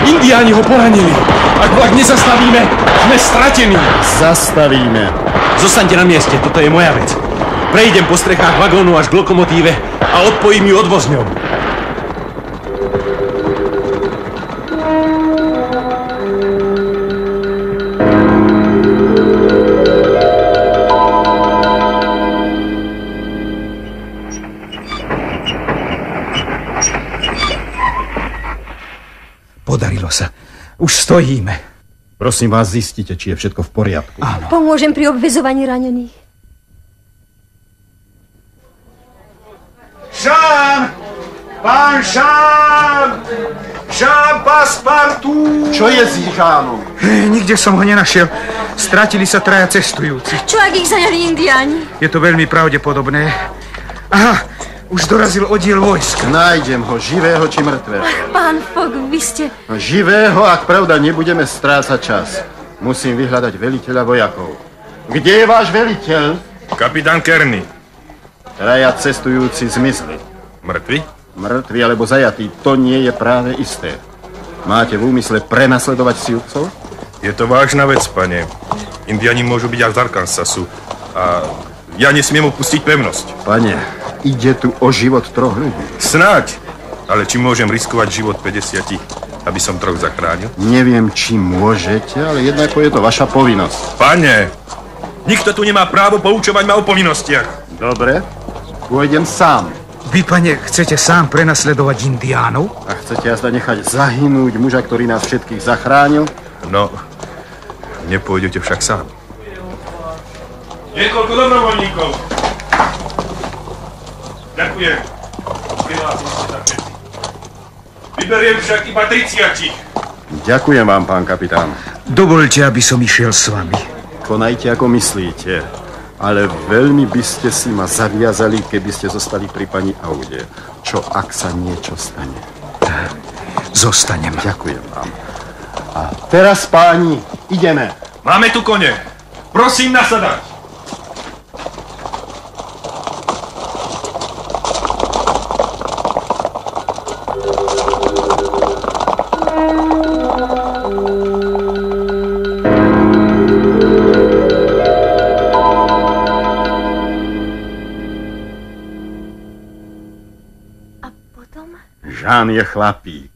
Indiáni ho poranili. Ak vlak nezastavíme, sme stratení. Zastavíme. Zostaňte na mieste, toto je moja vec. Prejdem po strechách vagónu až k lokomotíve a odpojím ju odvozňou. Podarilo sa. Už stojíme. Prosím vás, zistite, či je všetko v poriadku. Áno. Pomôžem pri obvezovaní ranených. Jean! Pán Jean! Jean Passepartout! Čo je s Jeanom? Nikde som ho nenašiel. Stratili sa traja cestujúci. Čo ak ich zajali indiáni? Je to veľmi pravdepodobné. Aha, už dorazil oddiel vojsk. Nájdem ho, živého či mŕtvého. Pán Fogg, vy ste... Živého, ak pravda, nebudeme strácať čas. Musím vyhľadať veliteľa vojakov. Kde je váš veliteľ? Kapitán Kearney. Traja cestujúci zmizli. Mŕtvi? Mŕtvi alebo zajatí, to nie je práve isté. Máte v úmysle prenasledovať Siouxov? Je to vážna vec, pane. Indiani môžu byť až z Arkansasu. A ja nesmiem opustiť pevnosť. Pane, ide tu o život 3 ľudí. Snáď. Ale či môžem riskovať život 50, aby som 3 zachránil? Neviem, či môžete, ale jednako je to vaša povinnosť. Pane, nikto tu nemá právo poučovať ma o povinnostiach. Dobre, pôjdem sám. Vy, pane, chcete sám prenasledovať indiánov? A chcete jazda nechať zahynúť muža, ktorý nás všetkých zachránil? No, nepôjdete však sám. Niekoľko dobrovoľníkov. Ďakujem. Prihlásil ste sa všetci. Vyberiem však iba 30. Ďakujem vám, pán kapitán. Dovolte, aby som išiel s vami. Konajte, ako myslíte. Ale veľmi by ste si ma zaviazali, keby ste zostali pri pani Aude. Čo, ak sa niečo stane? Zostanem. Ďakujem vám. A teraz, páni, ideme. Máme tu kone. Prosím nasadať. Jean je chlapík.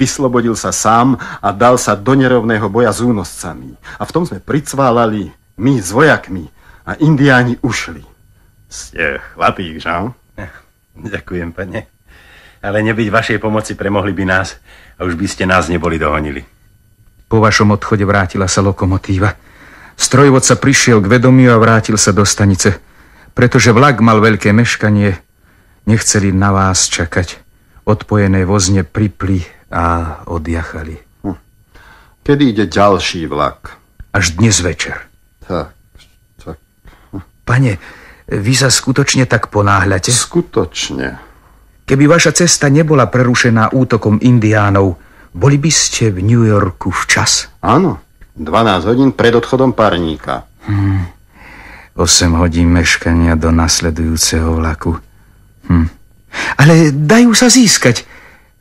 Vyslobodil sa sám a dal sa do nerovného boja s únoscami. A v tom sme pricválali my s vojakmi a indiáni ušli. Ste chlapík, Jean? Ďakujem, pane. Ale nebyť vašej pomoci premohli by nás a už by ste nás neboli dohonili. Po vašom odchode vrátila sa lokomotíva. Strojvodca prišiel k vedomiu a vrátil sa do stanice. Pretože vlak mal veľké meškanie, nechceli na vás čakať. Odpojené vozne pripli a odjachali. Kedy ide ďalší vlak? Až dnes večer. Tak. Pane, vy sa skutočne tak ponáhľate? Skutočne. Keby vaša cesta nebola prerušená útokom indiánov, boli by ste v New Yorku včas? Áno, 12 hodín pred odchodom parníka. 8 hodín meškania do nasledujúceho vlaku. Ale dajú sa získať.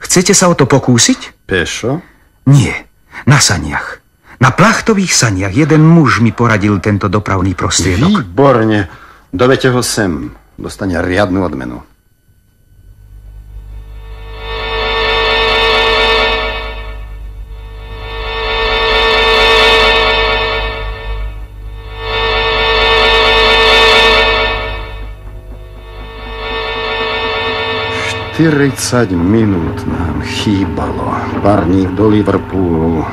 Chcete sa o to pokúsiť? Pešo? Nie, na saniach. Na plachtových saniach jeden muž mi poradil tento dopravný prostriedok. Výborne. Dovete ho sem. Dostane riadnu odmenu. 40 minút nám chýbalo. Parník do Liverpoolu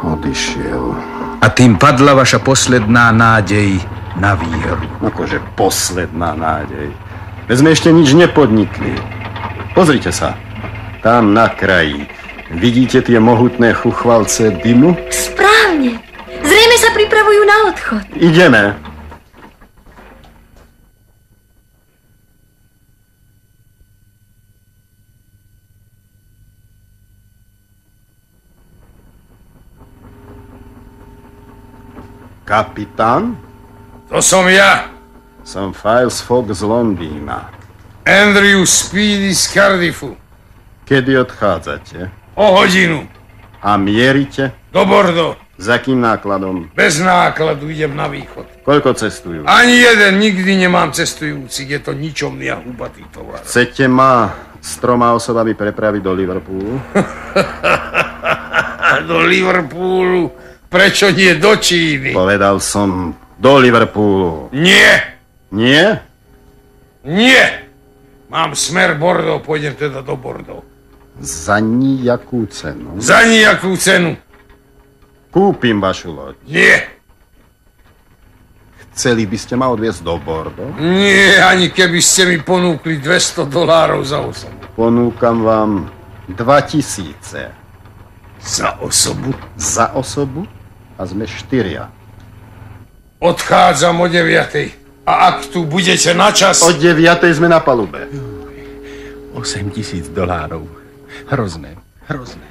odišiel. A tým padla vaša posledná nádej na výhru. Akože posledná nádej. Veď sme ešte nič nepodnikli. Pozrite sa. Tam na kraji. Vidíte tie mohutné chuchvalce dymu? Správne. Zrejme sa pripravujú na odchod. Ideme. Kapitán? To som ja. Som Files Fogg z Londýna. Andrew Speedy z Cardiffu. Kedy odchádzate? O hodinu. A mierite? Do Bordeaux. Za akým nákladom? Bez nákladu idem na východ. Koľko cestujú? Ani jeden, nikdy nemám cestujúcich. Je to ničomný a hubatý tovar. Chcete ma s 3 osobami prepraviť do Liverpoolu? Do Liverpoolu? Prečo nie do Číny? Povedal som do Liverpoolu. Nie. Nie? Nie. Mám smer Bordeaux, pôjdem teda do Bordeaux. Za nijakú cenu? Za nijakú cenu. Kúpim vašu loď. Nie. Chceli by ste ma odviesť do Bordeaux? Nie, ani keby ste mi ponúkli $200 za osobu. Ponúkam vám 2000. Za osobu? Za osobu? A sme 4. Odchádzam o 9. A ak tu budete na čas... O 9 sme na palube. $8,000. Hrozné, hrozné.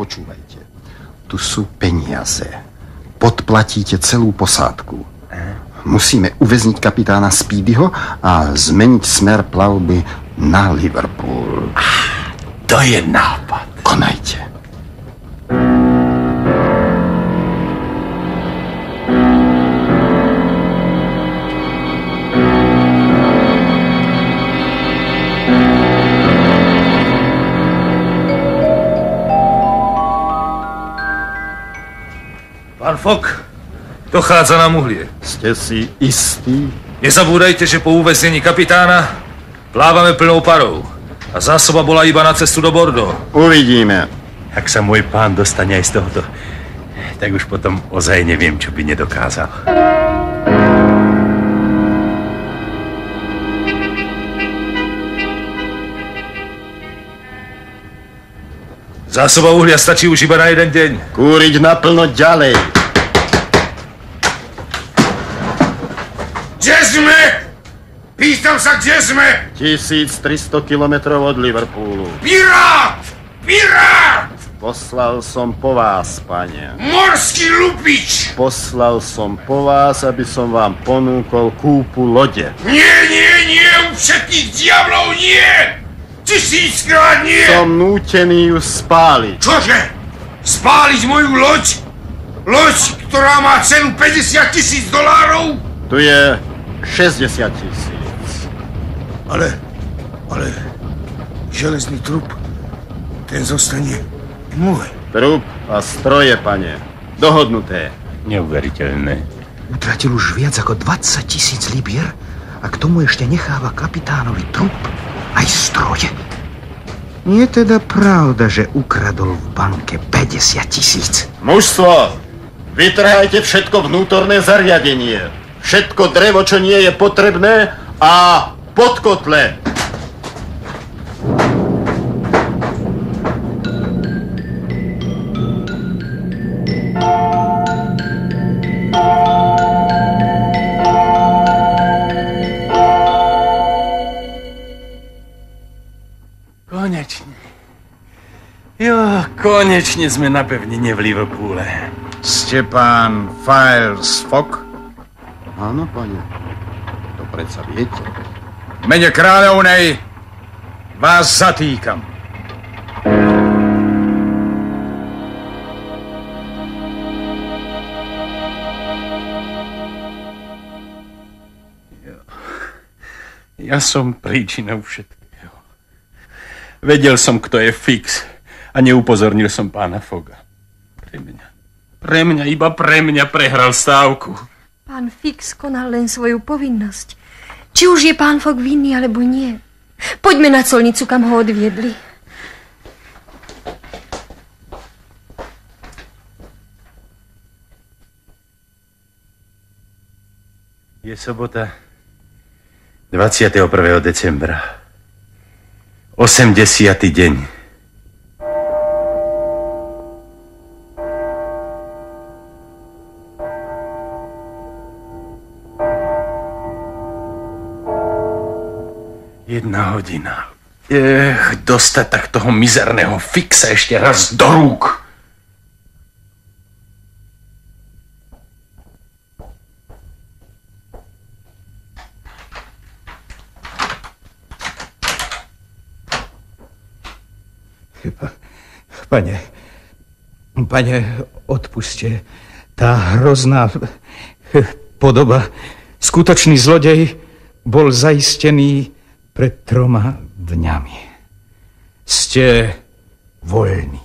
Počúvajte, tu sú peniaze. Podplatíte celú posádku. Musíme uväzniť kapitána Speedyho a zmeniť smer plavby na Liverpool. To je nápad. Konajte. Pán Fogg, dochádza nám uhlie. Ste si istí? Nezabúdajte, že po uväznení kapitána plávame plnou parou. A zásoba bola iba na cestu do Bordeaux. Uvidíme. Ak sa môj pán dostane aj z tohoto, tak už potom ozaj neviem, čo by nedokázal. Zásoba uhlia stačí už iba na 1 deň. Kúriť naplno ďalej. Kde sme? Pýtam sa, kde sme? 1300 kilometrov od Liverpoolu. Pirát! Pirát! Poslal som po vás, pane. Morský lupič! Poslal som po vás, aby som vám ponúkol kúpu lode. Nie, nie, nie, u všetkých diablov nie! 1000-krát nie! Som nútený ju spáliť. Čože? Spáliť moju loď? Loď, ktorá má cenu $50,000? Tu je 60 000. Ale železný trup, ten zostane môj. Trup a stroje, pane. Dohodnuté. Neuveriteľné. Utratil už viac ako 20 000 libier a k tomu ešte necháva kapitánovi trup aj stroje. Nie je teda pravda, že ukradol v banke 50 000. Mužstvo, vytrhajte všetko vnútorné zariadenie. Všetko drevo, čo nie je potrebné a pod kotle. Konečne. Jo, konečne sme na pevnine v Liverpoole. Ste pán Files Fogg? Áno, pane. To predsa viete. V mene kráľovnej vás zatýkam. Ja som príčinou všetkého. Vedel som, kto je Fix a neupozornil som pána Foga. Pre mňa, iba pre mňa prehral stávku. Pán Fix konal len svoju povinnosť. Či už je pán Fog vinný, alebo nie. Poďme na colnicu, kam ho odviedli. Je sobota 21. decembra. 80. deň. Jedna hodina. Dostať tak toho mizerného Fixa ešte raz do rúk. Pane, odpuste. Tá hrozná podoba. Skutočný zlodej bol zaistený pred 3 dňami. Ste voľní.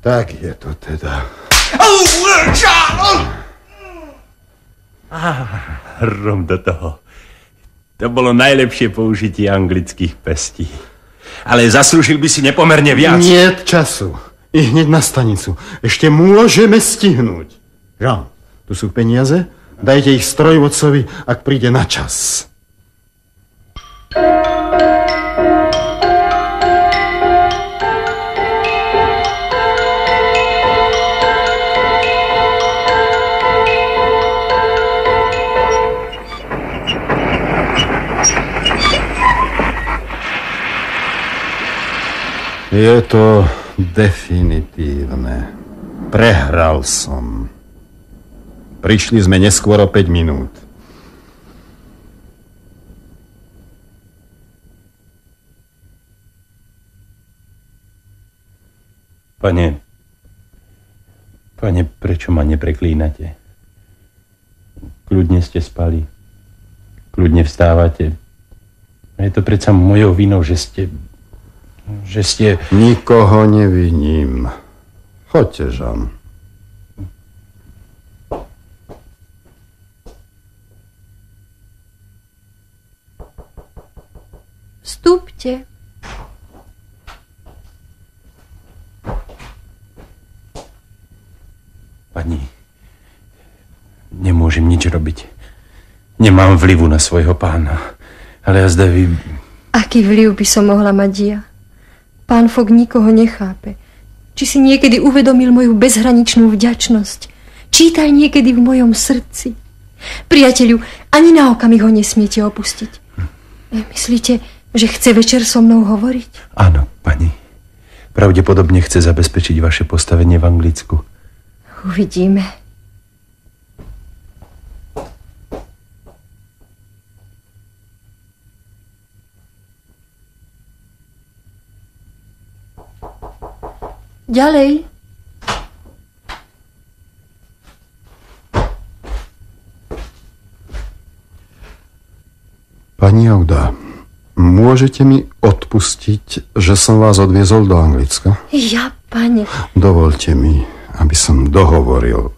Tak je to teda. Hrom do toho. To bolo najlepšie použitie anglických pestí. Ale zaslúžil by si nepomerne viac. Nie času. I hneď na stanicu. Ešte môžeme stihnúť. Jean, tu sú peniaze. Dajte ich strojvodcovi, ak príde na čas. Je to definitívne. Prehral som. Prišli sme neskôr o 5 minút. Pane, prečo ma nepreklínate? Kľudne ste spali. Kľudne vstávate. Je to predsa mojou vinou, že ste... Nikoho neviním. Choďte, Jean. Vstúpte. Pani, nemôžem nič robiť. Nemám vlivu na svojho pána. Ale jazda vy... Aký vliv by som mohla mať ja? Pán Fog nikoho nechápe. Či si niekedy uvedomil moju bezhraničnú vďačnosť? Čítaj niekedy v mojom srdci. Priateľu, ani na okamih ho nesmiete opustiť. Myslíte, že chce večer so mnou hovoriť? Áno, pani. Pravdepodobne chce zabezpečiť vaše postavenie v Anglicku. Uvidíme. Ďalej. Pani Auda, môžete mi odpustiť, že som vás odviezol do Anglicka? Ja, pane. Dovolte mi, aby som dohovoril.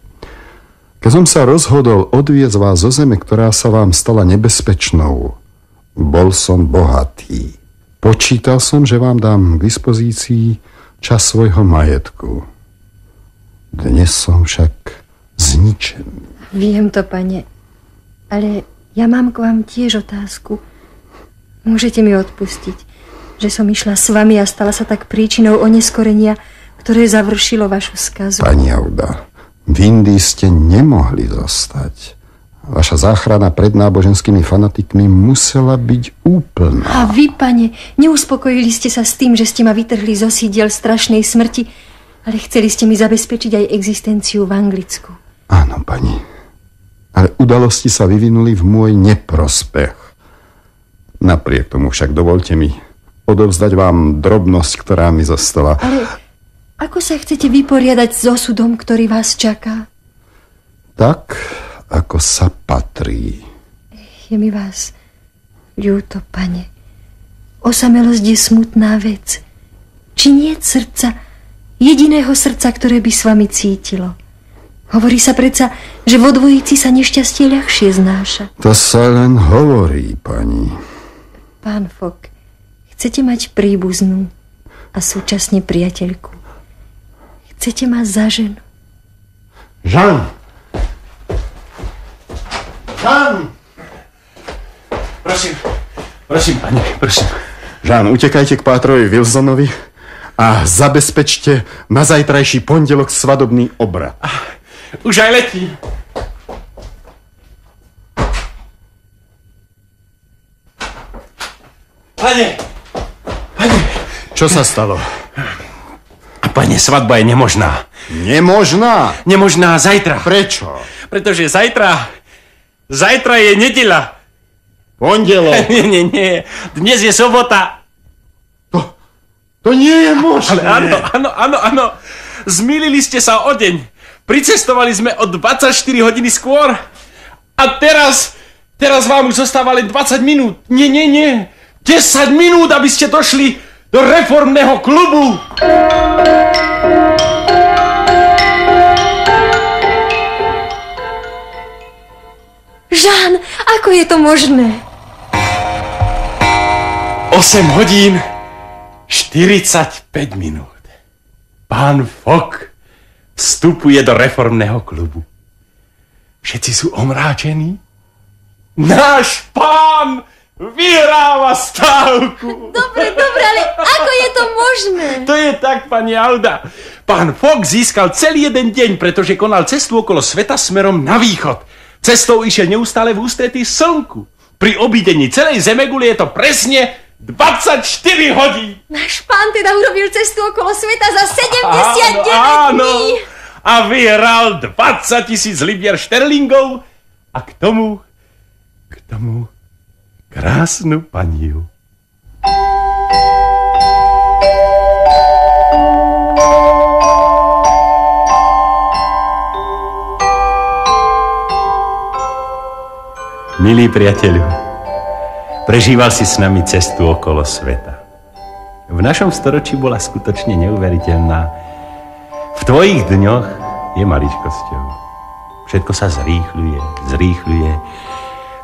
Keď som sa rozhodol odviezť vás zo zeme, ktorá sa vám stala nebezpečnou, bol som bohatý. Počítal som, že vám dám k dispozícii čas svojho majetku. Dnes som však zničený. Viem to, pane. Ale ja mám k vám tiež otázku. Môžete mi odpustiť, že som išla s vami a stala sa tak príčinou oneskorenia, ktoré završilo vašu skazu. Pani Auda, v Indii ste nemohli zostať. Vaša záchrana pred náboženskými fanatikmi musela byť úplná. A vy, pane, neuspokojili ste sa s tým, že ste ma vytrhli zo sídiel strašnej smrti, ale chceli ste mi zabezpečiť aj existenciu v Anglicku. Áno, pani. Ale udalosti sa vyvinuli v môj neprospech. Napriek tomu však dovolte mi odovzdať vám drobnosť, ktorá mi zostala. Ale ako sa chcete vyporiadať s osudom, ktorý vás čaká? Tak, ako sa patrí. Je mi vás ľúto, pane. Osamelosť je smutná vec. Či nie srdca, jediného srdca, ktoré by s vami cítilo? Hovorí sa predsa, že vo dvojici sa nešťastie ľahšie znáša. To sa len hovorí, pani. Pán Fogg, chcete mať príbuznú a súčasne priateľku. Chcete ma za ženu. Jean! Jean! Prosím, pani, prosím. Jean, utekajte k pátrovi Wilsonovi a zabezpečte na zajtrajší pondelok svadobný obrad. Už aj letí. Pane! Čo sa stalo? Pane, svadba je nemožná. Nemožná? Nemožná zajtra. Prečo? Pretože zajtra je nedeľa. Pondelok. Nie. Dnes je sobota. To nie je možné. Áno. Zmýlili ste sa o deň. Pricestovali sme o 24 hodiny skôr. A teraz vám už zostáva len 20 minút. Nie. 10 minút, aby ste došli do reformného klubu. Jean, ako je to možné? 8 hodín 45 minút. Pán Fogg vstupuje do reformného klubu. Všetci sú omráčení. Náš pán vyhráva stávku. Dobre, ale ako je to možné? To je tak, pani Alda. Pán Fogg získal celý jeden deň, pretože konal cestu okolo sveta smerom na východ. Cestou išiel neustále v ústretí slnku. Pri obídení celej zemegule je to presne 24 hodín. Náš pán teda urobil cestu okolo sveta za 79 áno. dní. A vyhral 20 000 libier šterlingov a k tomu krásnu paniu. Milý priateľu, prežíval si s nami cestu okolo sveta. V našom storočí bola skutočne neuveriteľná. V tvojich dňoch je maličkosťou. Všetko sa zrýchľuje.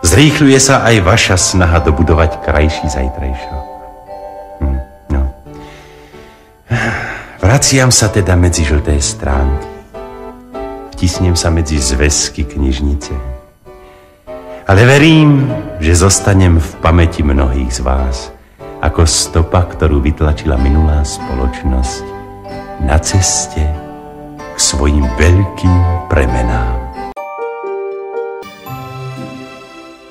Zrýchľuje sa aj vaša snaha dobudovať krajší zajtrajšok. No. Vraciam sa teda medzi žlté stránky. Vtisnem sa medzi zväzky knižnice. Ale verím, že zostanem v pamäti mnohých z vás ako stopa, ktorú vytlačila minulá spoločnosť na ceste k svojim veľkým premenám.